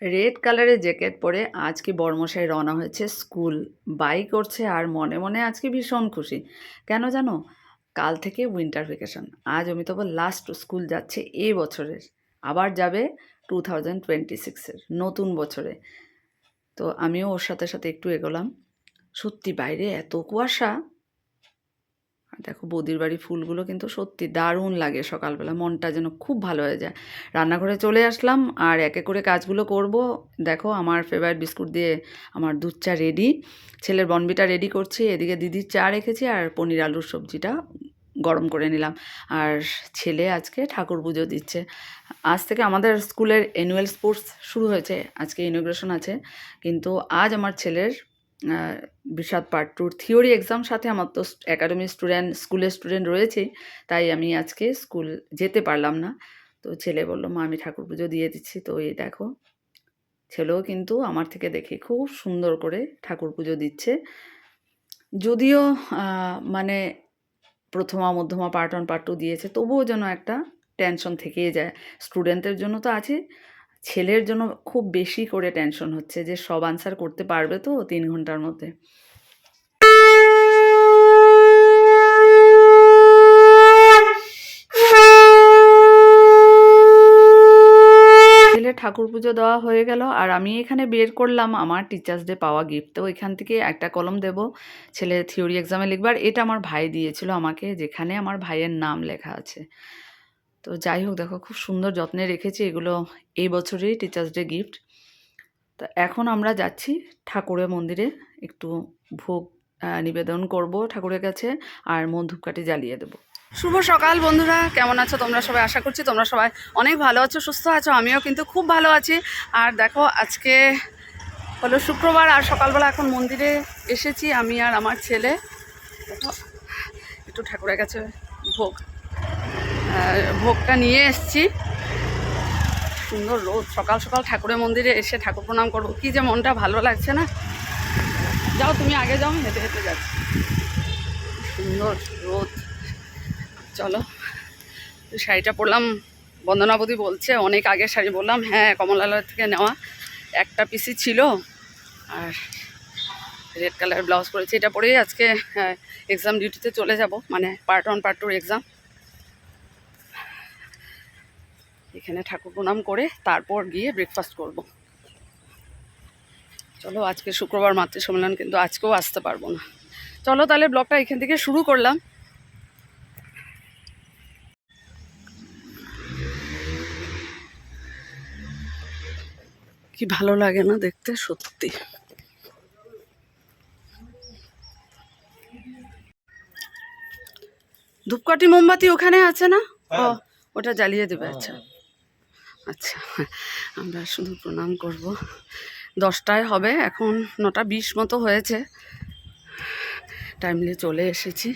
Red কালারের jacket পরে আজকে বড়মশাই রওনা হয়েছে স্কুল। বাই করছে আর মনে মনে আজকে ভীষণ খুশি। কেন জানো? কাল থেকে উইন্টার ভ্যাকেশন। আজ অমিতাভ লাস্ট স্কুল যাচ্ছে এই বছরের। আবার যাবে 2026-এর নতুন বছরে। তো আমিও ওর সাথে সাথে একটু এগোলাম। সত্যি বাইরে এত কুয়াশা। আর দেখো বৌদির বাড়ির ফুলগুলো কিন্তু সত্যি দারুণ লাগে সকালবেলা, মনটা যেন খুব ভালো হয়ে যায়। রান্নাঘরে চলে আসলাম আর একে করে কাজগুলো করব। দেখো আমার ফেভারিট বিস্কুট দিয়ে আমার দুধ চা রেডি, ছেলের বনবিটা রেডি করছি, এদিকে দিদির চা রেখেছি আর পনির আলুর সবজিটা গরম করে নিলাম। আর ছেলে আজকে ঠাকুর পুজো দিচ্ছে। আজ থেকে আমাদের স্কুলের অ্যানুয়াল স্পোর্টস শুরু হয়েছে, আজকে ইনোগ্রেশন আছে। কিন্তু আজ আমার ছেলের বিষাদ পার্ট টুর থিওরি এক্সাম, সাথে আমার তো একাডেমি স্টুডেন্ট, স্কুলের স্টুডেন্ট রয়েছে, তাই আমি আজকে স্কুল যেতে পারলাম না। তো ছেলে বললো মা আমি ঠাকুর পুজো দিয়ে দিচ্ছি। তো এই দেখো ছেলেও কিন্তু আমার থেকে দেখে খুব সুন্দর করে ঠাকুর পুজো দিচ্ছে। যদিও মানে প্রথমা মধ্যমা পার্ট 1 পার্ট 2 দিয়েছে, তবুও যেন একটা টেনশন থেকেই যায়। স্টুডেন্টদের জন্য তো আছে, ছেলের জন্য খুব বেশি করে টেনশন হচ্ছে যে সব আনসার করতে পারবে তো 3 ঘন্টার মধ্যে। ছেলের ঠাকুর পুজো দেওয়া হয়ে গেল আর আমি এখানে বের করলাম আমার টিচার্স ডে পাওয়া গিফট। তো এখান থেকে একটা কলম দেব, ছেলে থিওরি এক্সামে লিখবার। এটা আমার ভাই দিয়েছিল আমাকে, যেখানে আমার ভাইয়ের নাম লেখা আছে। তো যাই হোক, দেখো খুব সুন্দর যত্নে রেখেছি এগুলো, এই বছরই টিচার্স ডে গিফট। তো এখন আমরা যাচ্ছি ঠাকুরের মন্দিরে, একটু ভোগ নিবেদন করব ঠাকুরের কাছে আর মন ধূপকাঠি জ্বালিয়ে দেবো। শুভ সকাল বন্ধুরা, কেমন আছো তোমরা সবাই? আশা করছি তোমরা সবাই অনেক ভালো আছো, সুস্থ আছো। আমিও কিন্তু খুব ভালো আছি। আর দেখো আজকে হলো শুক্রবার আর সকালবেলা এখন মন্দিরে এসেছি আমি আর আমার ছেলে। দেখো একটু ঠাকুরের কাছে ভোগটা নিয়ে এসছি। সুন্দর রোদ, সকাল সকাল ঠাকুরের মন্দিরে এসে ঠাকুর প্রণাম করবো, কি যে মনটা ভালো লাগছে না। যাও তুমি আগে যাও, হেঁটে হেঁটে যাচ্ছি। সুন্দর রোদ। চলো, শাড়িটা পরলাম, বন্দনাবতী বলছে অনেক আগে শাড়ি, বললাম হ্যাঁ কমলালয় থেকে নেওয়া, একটা পিসি ছিল। আর রেড কালার ব্লাউজ পরেছি, এটা পরেই আজকে এক্সাম ডিউটিতে চলে যাব, মানে পার্ট 1 পার্ট 2 এক্সাম। এখানে ঠাকুর প্রণাম করে তারপর গিয়ে ব্রেকফাস্ট করব। চলো, আজকে শুক্রবার মাতৃ সম্মেলন, কিন্তু আজকেও আসতে পারবো না। চলো তাহলে ব্লগটা এখান থেকে শুরু করলাম। কি ভালো লাগে না দেখতে, সত্যি। ধূপকাঠি মোমবাতি ওখানে আছে না? ও ওটা জ্বালিয়ে দেবে। আচ্ছা আচ্ছা, আমরা শুধু প্রণাম করব। 10টায় হবে, এখন 9:20 মতো হয়েছে, টাইমলি চলে এসেছি।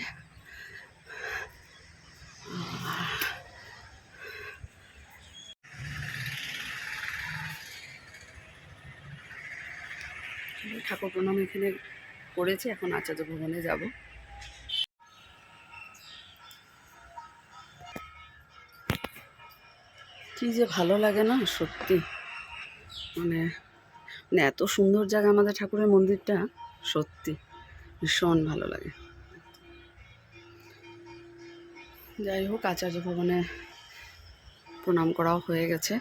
ঠাকুর প্রণাম এখানে করেছি, এখন আচার্য ভবনে যাব। কি যে ভালো লাগে না সত্যি, মানে এত সুন্দর জায়গা আমাদের ঠাকুরের মন্দিরটা, সত্যি ভীষণ ভালো লাগে। যাই হোক, আচার্য ভবনে প্রণাম করাও হয়ে গেছে।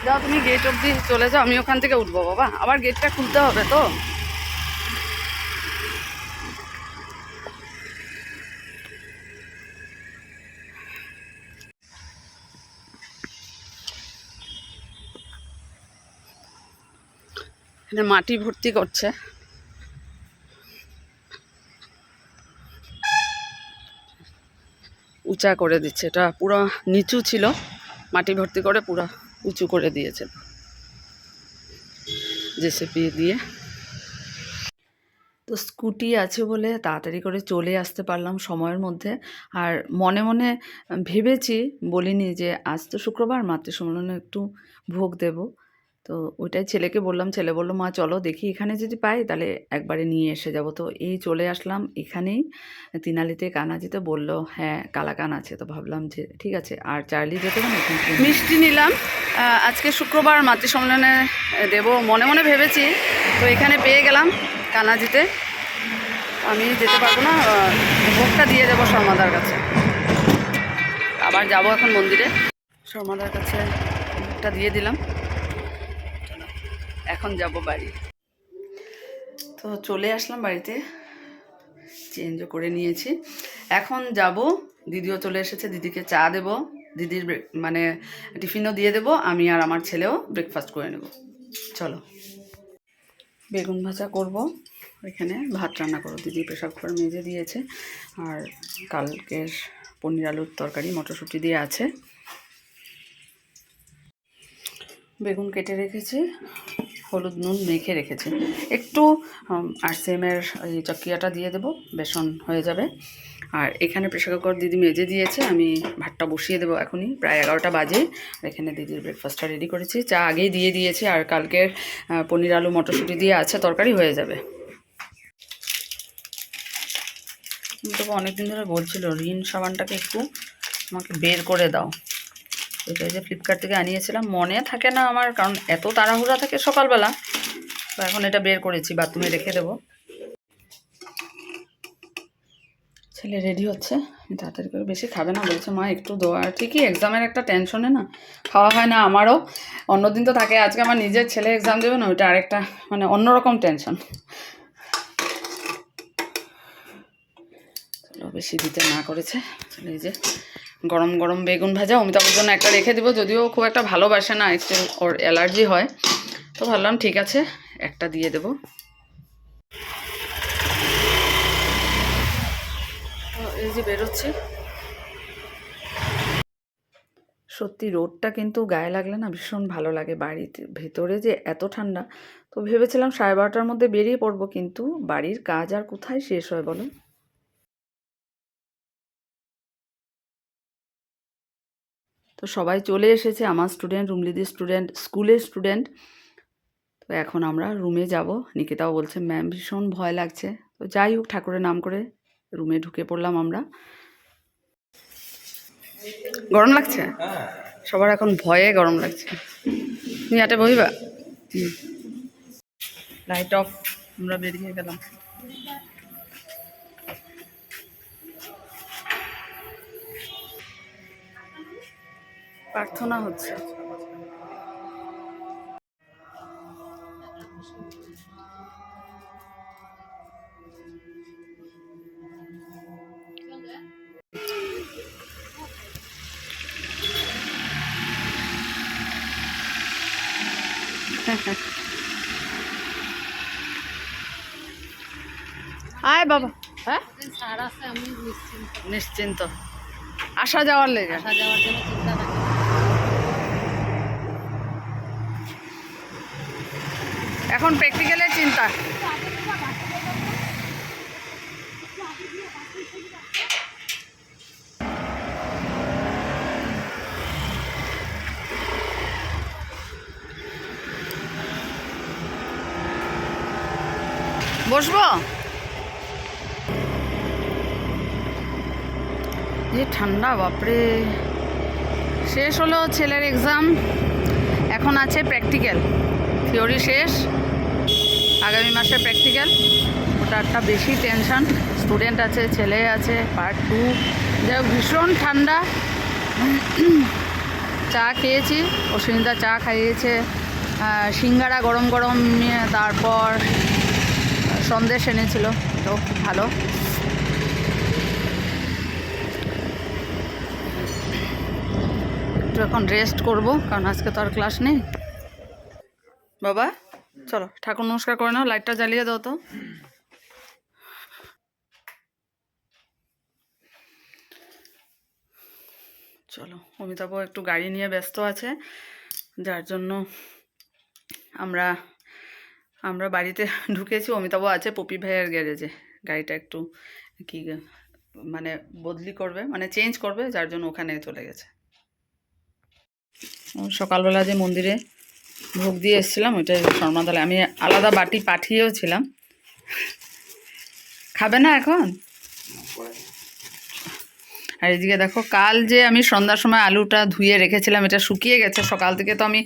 যাও তুমি গেট অবধি চলে যাও, আমি ওখান থেকে উঠবো। বাবা আবার গেটটা খুলতে হবে তো। এখানে মাটি ভর্তি করছে, উঁচা করে দিচ্ছে। এটা পুরো নিচু ছিল, মাটি ভর্তি করে পুরো উঁচু করে দিয়েছে জেসিপি দিয়ে। তো স্কুটি আছে বলে তাড়াতাড়ি করে চলে আসতে পারলাম সময়ের মধ্যে। আর মনে মনে ভেবেছি, বলিনি যে আজ তো শুক্রবার, মাতৃসম্মেলনে একটু ভোগ দেব। তো ওইটাই ছেলেকে বললাম, ছেলে বলল, "মা চলো দেখি, এখানে যদি পাই তাহলে একবারে নিয়ে এসে যাব।" তো এই চলে আসলাম এখানেই, তিনালিতে কানাজিতে। বলল, "হ্যাঁ, কালাকান আছে।" তো ভাবলাম যে ঠিক আছে, আর চার্লি যেতে হবে না, এখান থেকে মিষ্টি নিলাম। আজকে শুক্রবার, মাতৃসম্মেলনে দেবো মনে মনে ভেবেছি, তো এখানে পেয়ে গেলাম কানাজিতে। আমি যেতে পারবো না, ভোগটা দিয়ে দেবো শর্মাদার কাছে। আবার যাব এখন মন্দিরে, শর্মাদার কাছে ভোগটা দিয়ে দিলাম। এখন যাব বাড়ি। তো চলে আসলাম বাড়িতে, চেঞ্জও করে নিয়েছি। এখন যাব, দিদিও চলে এসেছে, দিদিকে চা দেব, দিদির মানে টিফিনও দিয়ে দেব, আমি আর আমার ছেলেও ব্রেকফাস্ট করে নেব। চলো, বেগুন ভাজা করব, এখানে ভাত রান্না করব। দিদি প্রেসার কুকার মেজে দিয়েছে, আর কালকের পনির আলুর তরকারি মটরশুঁটি দিয়ে আছে। বেগুন কেটে রেখেছি, হলুদ নুন মেখে রেখেছি। একটু আরসিএমের এই চকিয়াটা দিয়ে দেবো, বেসন হয়ে যাবে। আর এখানে প্রেসার কুকার দিদি মেজে দিয়েছে, আমি ভাতটা বসিয়ে দেবো এখনই, প্রায় 11টা বাজে। আর এখানে দিদির ব্রেকফাস্টটা রেডি করেছি, চা আগেই দিয়ে দিয়েছি, আর কালকের পনির আলু মটরশুঁটি দিয়ে আছে তরকারি, হয়ে যাবে। তোকে অনেকদিন ধরে বলছিল রিন সাবানটাকে একটু আমাকে বের করে দাও। এটা যে ফ্লিপকার্ট থেকে আনিয়েছিলাম, মনে থাকে না আমার, কারণ এত তাড়াহুড়া থাকে সকালবেলা। তো এখন এটা বের করেছি, বাথরুমে রেখে দেবো। ছেলে রেডি হচ্ছে, তাড়াতাড়ি করে, বেশি খাবে না বলছে, মা একটু দেওয়া। ঠিকই, এক্সামের একটা টেনশনে না খাওয়া হয় না আমারও। অন্যদিন তো থাকে, আজকে আমার নিজের ছেলে এক্সাম দেবে না, ওইটা আরেকটা মানে অন্যরকম টেনশন। চলো, বেশি দিতে না করেছে। চলো, এই যে গরম গরম বেগুন ভাজা, অমিতাভের জন্য একটা রেখে দিব, যদিও খুব একটা ভালোবাসে না, একটু ওর অ্যালার্জি হয়। তো ভাবলাম ঠিক আছে, একটা দিয়ে দেবো। এই যে বেরোচ্ছে, সত্যি রোদটা কিন্তু গায়ে লাগলে না ভীষণ ভালো লাগে। বাড়িতে ভেতরে যে এত ঠান্ডা, তো ভেবেছিলাম 12:30টার মধ্যে বেরিয়ে পড়বো, কিন্তু বাড়ির কাজ আর কোথায় শেষ হয় বলো। তো সবাই চলে এসেছে, আমার স্টুডেন্ট, রুমলিদির স্টুডেন্ট, স্কুলের স্টুডেন্ট। তো এখন আমরা রুমে যাব। নিকিতাও বলছে, ম্যাম ভীষণ ভয় লাগছে। তো যাই হোক, ঠাকুরের নাম করে রুমে ঢুকে পড়লাম আমরা। গরম লাগছে, সবার এখন ভয়ে গরম লাগছে। তুমি আটে বইবা, লাইট অফ, আমরা বেরিয়ে গেলাম। প্রার্থনা হচ্ছে। আয় বাবা, হ্যাঁ নিশ্চিন্ত, আসা যাওয়ার লেগে, এখন প্র্যাকটিক্যালের চিন্তা। বসবো, যে ঠান্ডা বাপরে। শেষ হলো ছেলের এক্সাম, এখন আছে প্র্যাকটিক্যাল। থিওরি শেষ, আগামী মাসে প্র্যাকটিক্যাল। ওটা একটা বেশি টেনশন, স্টুডেন্ট আছে, ছেলে আছে, পার্ট 2। যাই হোক, ভীষণ ঠান্ডা। চা খেয়েছি, অশ্বিনীদা চা খাইয়েছে, সিঙ্গারা গরম গরম, তারপর সন্দেশ এনেছিল, এটাও খুব ভালো। একটু এখন রেস্ট করব, কারণ আজকে তো আর ক্লাস নেই। বাবা চলো, ঠাকুর নমস্কার করে নাও, লাইটটা জ্বালিয়ে দাও তো। চলো, অমিতাভ একটু গাড়ি নিয়ে ব্যস্ত আছে, যার জন্য আমরা আমরা বাড়িতে ঢুকেছি, অমিতাভ আছে পপি ভাইয়ের গ্যারেজে। গাড়িটা একটু কি মানে বদলি করবে, মানে চেঞ্জ করবে, যার জন্য ওখানে চলে গেছে। সকালবেলা যে মন্দিরে ভোগ দিয়ে এসেছিলাম ওইটাই শর্মাদালে আমি আলাদা বাটি পাঠিয়েও ছিলাম। খাবে না এখন? আর এদিকে দেখো, কাল যে আমি সন্ধ্যার সময় আলুটা ধুয়ে রেখেছিলাম, এটা শুকিয়ে গেছে। সকাল থেকে তো আমি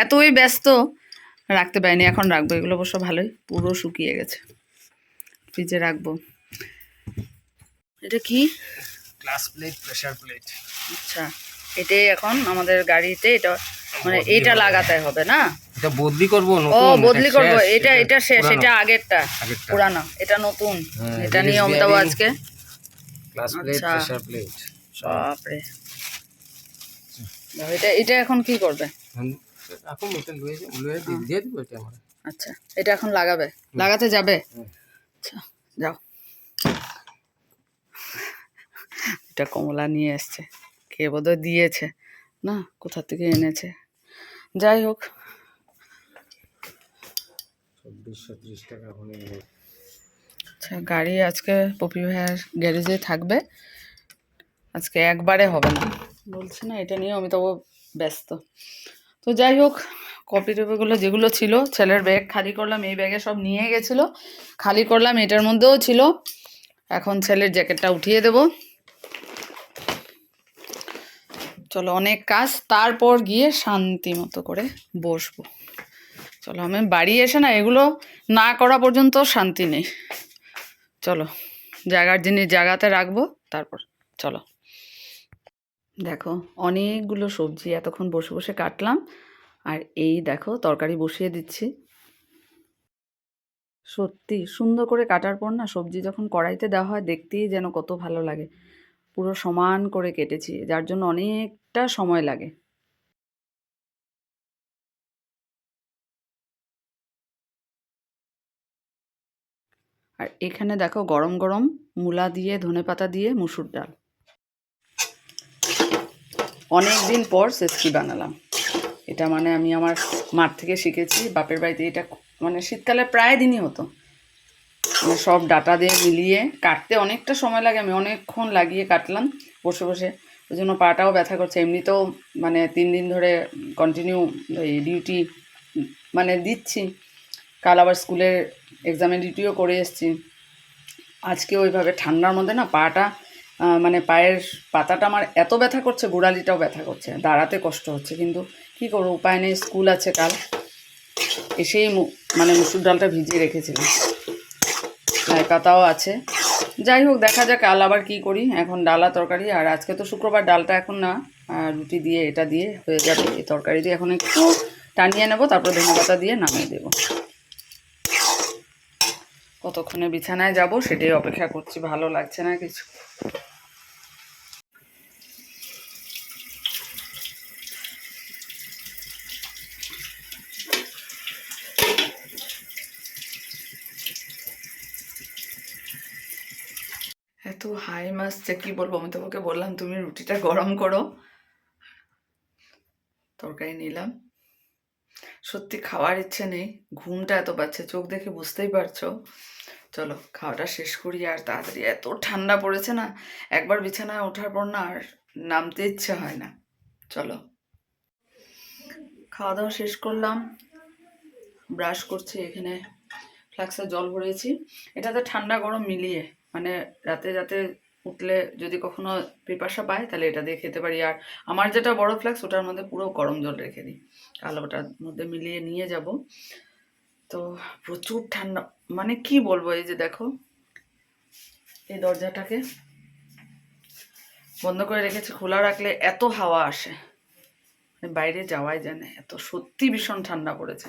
এতই ব্যস্ত রাখতে পারিনি, এখন রাখবো। এগুলো অবশ্য ভালোই পুরো শুকিয়ে গেছে, ফ্রিজে রাখবো। এটা কি? Glass plate, pressure plate. আচ্ছা, এটাই এখন আমাদের গাড়িতে, এটা মানে এইটা লাগাতে হবে না? এটা বদলি করব, ও নতুন বদলি করব। এটা শেষ, এটা আগেরটা আগেরটা। পুরানো, এটা নতুন। হ্যাঁ, এটা নিয়ে অমিতাভ আজকে গ্লাস প্লেট, আচ্ছা। Pressure plate. বাপরে, এটা এখন কি করবে? এখন এটা লয়ে দিয়ে দিব এটা আমরা। আচ্ছা, এটা এখন লাগাবে, লাগাতে যাবে? আচ্ছা যাও। এটা কমলা নিয়ে এসছে, কে বোধহয় দিয়েছে, না কোথা থেকে এনেছে। যাই হোক, 2430 টাকা হলে। আচ্ছা, গাড়ি আজকে পপি ভাইয়ের গ্যারেজে থাকবে, আজকে একবারে হবে না বলছি না। এটা নিয়ে আমি তো ব্যস্ত। তো যাই হোক, কপি টপিগুলো যেগুলো ছিল, ছেলের ব্যাগ খালি করলাম, এই ব্যাগে সব নিয়ে গেছিলো, খালি করলাম। এটার মধ্যেও ছিল। এখন ছেলের জ্যাকেটটা উঠিয়ে দেব। চলো, অনেক কাজ, তারপর গিয়ে শান্তি মতো করে বসবো। চলো, আমি বাড়ি এসে না এগুলো না করা পর্যন্ত শান্তি নেই। চলো, জায়গার জিনিস জায়গাতে রাখবো, তারপর চলো। দেখো, অনেকগুলো সবজি এতক্ষণ বসে বসে কাটলাম, আর এই দেখো তরকারি বসিয়ে দিচ্ছি। সত্যি সুন্দর করে কাটার পর না, সবজি যখন কড়াইতে দেওয়া হয় দেখতেই যেন কত ভালো লাগে। পুরো সমান করে কেটেছি, যার জন্য অনেকটা সময় লাগে। আর এখানে দেখো, গরম গরম মূলা দিয়ে ধনেপাতা দিয়ে মুসুর ডাল। অনেক দিন পর সেচকি বানালাম। এটা মানে আমি আমার মার থেকে শিখেছি, বাপের বাড়িতে এটা মানে শীতকালে প্রায় দিনই হতো। মানে সব ডাটা দিয়ে মিলিয়ে কাটতে অনেকটা সময় লাগে, আমি অনেকক্ষণ লাগিয়ে কাটলাম বসে বসে, ওই জন্য পাটাও ব্যথা করছে। এমনিতেও মানে 3 দিন ধরে কন্টিনিউ এই ডিউটি মানে দিচ্ছি, কাল আবার স্কুলের এক্সামের ডিউটিও করে এসেছি। আজকে ওইভাবে ঠান্ডার মধ্যে না পাটা মানে পায়ের পাতাটা আমার এত ব্যথা করছে, গোড়ালিটাও ব্যথা করছে, দাঁড়াতে কষ্ট হচ্ছে। কিন্তু কী করবো, উপায় নেই, স্কুল আছে কাল। এসেই মানে মুসুর ডালটা ভিজিয়ে রেখেছিলাম, লাই পাতাও আছে। যাই হোক, দেখা যাক কাল আবার কি করি। এখন ডালা তরকারি, আর আজকে তো শুক্রবার, ডালটা এখন না, রুটি দিয়ে এটা দিয়ে হয়ে যাবে। এই তরকারি দিয়ে এখন একটু টানিয়ে নেব, তারপর ধনেপাতা দিয়ে নামিয়ে দেবো। কতক্ষণে বিছানায় যাব সেটাই অপেক্ষা করছি, ভালো লাগছে না কিছু। এত হাই মাসছে, কি বলবো। আমি তোমাকে বললাম তুমি রুটিটা গরম করো, তরকারি নিলাম। সত্যি খাওয়ার ইচ্ছে নেই, ঘুমটা এত পাচ্ছে, চোখ দেখে বুঝতেই পারছো। চলো খাওয়াটা শেষ করি, আর তাড়াতাড়ি, এত ঠান্ডা পড়েছে না, একবার বিছানায় ওঠার পর না আর নামতে ইচ্ছে হয় না। চলো, খাওয়া দাওয়া শেষ করলাম, ব্রাশ করছি। এখানে ফ্লাক্সে জল ভরেছি, এটাতে ঠান্ডা গরম মিলিয়ে, মানে রাতে যাতে উঠলে যদি কখনো পিপাসা পায় তাহলে এটা দিয়ে খেতে পারি। আর আমার যেটা বড় ফ্লাক্স, ওটার মধ্যে পুরো গরম জল রেখে দিই, তাহলে ওটার মধ্যে মিলিয়ে নিয়ে যাব। তো প্রচুর ঠান্ডা, মানে কি বলবো। এই যে দেখো, এই দরজাটাকে বন্ধ করে রেখেছি, খোলা রাখলে এত হাওয়া আসে, বাইরে যাওয়াই যায় না, এত সত্যি ভীষণ ঠান্ডা পড়েছে।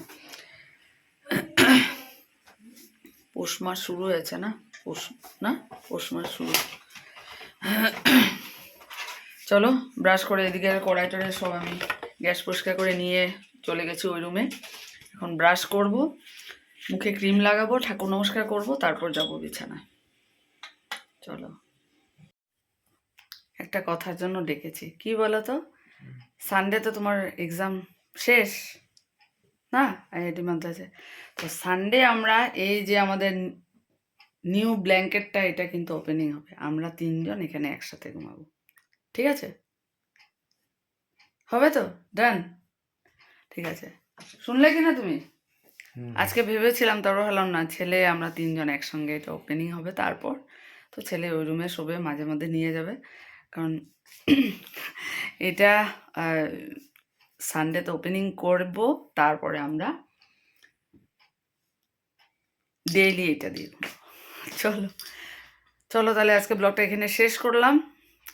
পৌষ মাস শুরু হয়েছে না, পৌষ মাস শুরু। চলো, ব্রাশ করে এদিকে কড়াই টড়াই সব আমি গ্যাস পরিষ্কার করে নিয়ে চলে গেছি ওই রুমে। এখন ব্রাশ করব, মুখে ক্রিম লাগাবো, ঠাকুর নমস্কার করব, তারপর যাব বিছানায়। চলো, একটা কথার জন্য ডেকেছি, কি বলো তো, সানডে তো তোমার এক্সাম শেষ, না আইআইটি মাদ্রাসে। তো সানডে আমরা এই যে আমাদের নিউ ব্ল্যাঙ্কেটটা এটা কিন্তু ওপেনিং হবে, আমরা 3 জন এখানে একসাথে ঘুমাবো, ঠিক আছে? হবে তো? ডান? ঠিক আছে। শুনলে কি না তুমি? আজকে ভেবেছিলাম, তারপর হলাম না, ছেলে আমরা 3 জন একসঙ্গে এটা ওপেনিং হবে, তারপর তো ছেলে ওই রুমে শোবে, মাঝে মধ্যে নিয়ে যাবে, কারণ এটা সানডেতে ওপেনিং করব, তারপরে আমরা ডেইলি এটা দিয়ে ঘুমাবো। চলো চলো তাহলে আজকে ব্লগটা এখানে শেষ করলাম,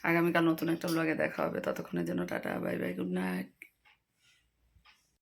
আগামীকাল নতুন একটা ব্লগে দেখা হবে, ততক্ষণের জন্য tata, bye bye, good night.